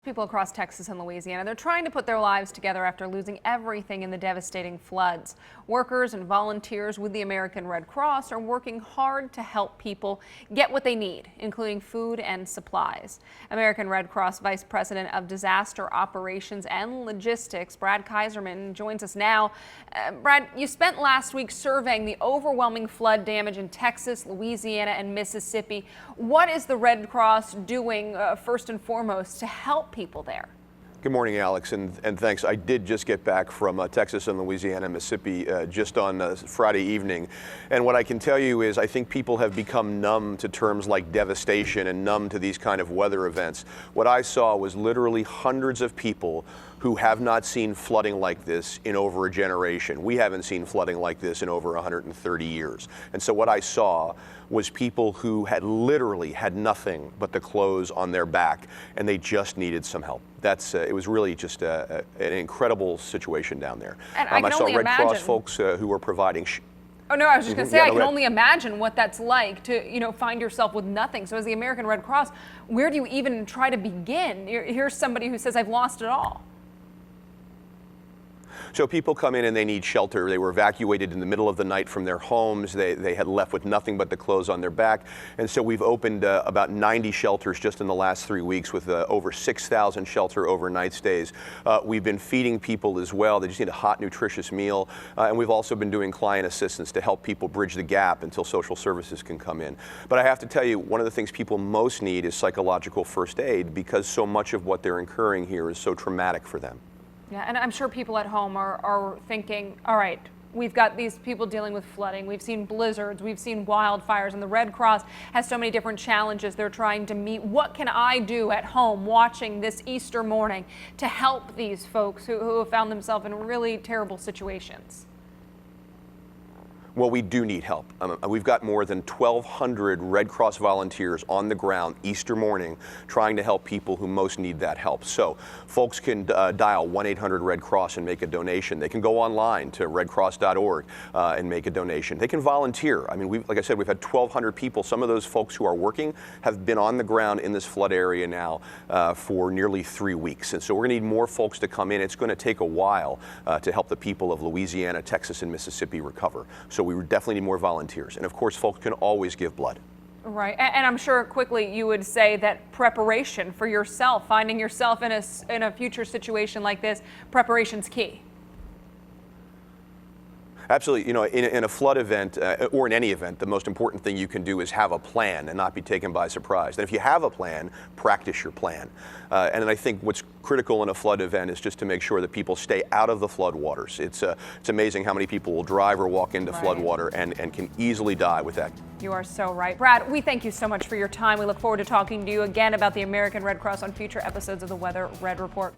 People across Texas and Louisiana, they're trying to put their lives together after losing everything in the devastating floods. Workers and volunteers with the American Red Cross are working hard to help people get what they need, including food and supplies. American Red Cross Vice President of Disaster Operations and Logistics, Brad Kieserman, joins us now. Brad, you spent last week surveying the overwhelming flood damage in Texas, Louisiana, and Mississippi. What is the Red Cross doing, first and foremost, to help people there? Good morning, Alex, and thanks. I did just get back from Texas and Louisiana and Mississippi just on Friday evening. And what I can tell you is I think people have become numb to terms like devastation and numb to these kind of weather events. What I saw was literally hundreds of people who have not seen flooding like this in over a generation. We haven't seen flooding like this in over 130 years. And so what I saw was people who had literally had nothing but the clothes on their back, and they just needed some help. It was really just an incredible situation down there. And I saw Red Cross folks who were providing. Oh no, I was just going to say, I can only imagine what that's like to, find yourself with nothing. So as the American Red Cross, where do you even try to begin? Here's somebody who says, I've lost it all. So people come in and they need shelter. They were evacuated in the middle of the night from their homes. They had left with nothing but the clothes on their back. And so we've opened about 90 shelters just in the last 3 weeks with over 6,000 shelter overnight stays. We've been feeding people as well. They just need a hot, nutritious meal. And we've also been doing client assistance to help people bridge the gap until social services can come in. But I have to tell you, one of the things people most need is psychological first aid, because so much of what they're incurring here is so traumatic for them. Yeah, and I'm sure people at home are thinking, all right, we've got these people dealing with flooding, we've seen blizzards, we've seen wildfires, and the Red Cross has so many different challenges they're trying to meet. What can I do at home watching this Easter morning to help these folks who have found themselves in really terrible situations? Well, we do need help. We've got more than 1,200 Red Cross volunteers on the ground Easter morning trying to help people who most need that help. So folks can dial 1-800-RED-CROSS and make a donation. They can go online to redcross.org and make a donation. They can volunteer. I mean, like I said, we've had 1,200 people. Some of those folks who are working have been on the ground in this flood area now for nearly 3 weeks. And so we're going to need more folks to come in. It's going to take a while to help the people of Louisiana, Texas, and Mississippi recover. So we definitely need more volunteers. And of course, folks can always give blood. Right. And I'm sure quickly you would say that preparation for yourself, finding yourself in a future situation like this, preparation's key. Absolutely. In a flood event or in any event, the most important thing you can do is have a plan and not be taken by surprise. And if you have a plan, practice your plan. And then I think what's critical in a flood event is just to make sure that people stay out of the flood waters. It's amazing how many people will drive or walk into flood water and can easily die with that. You are so right. Brad, we thank you so much for your time. We look forward to talking to you again about the American Red Cross on future episodes of the Weather Red Report.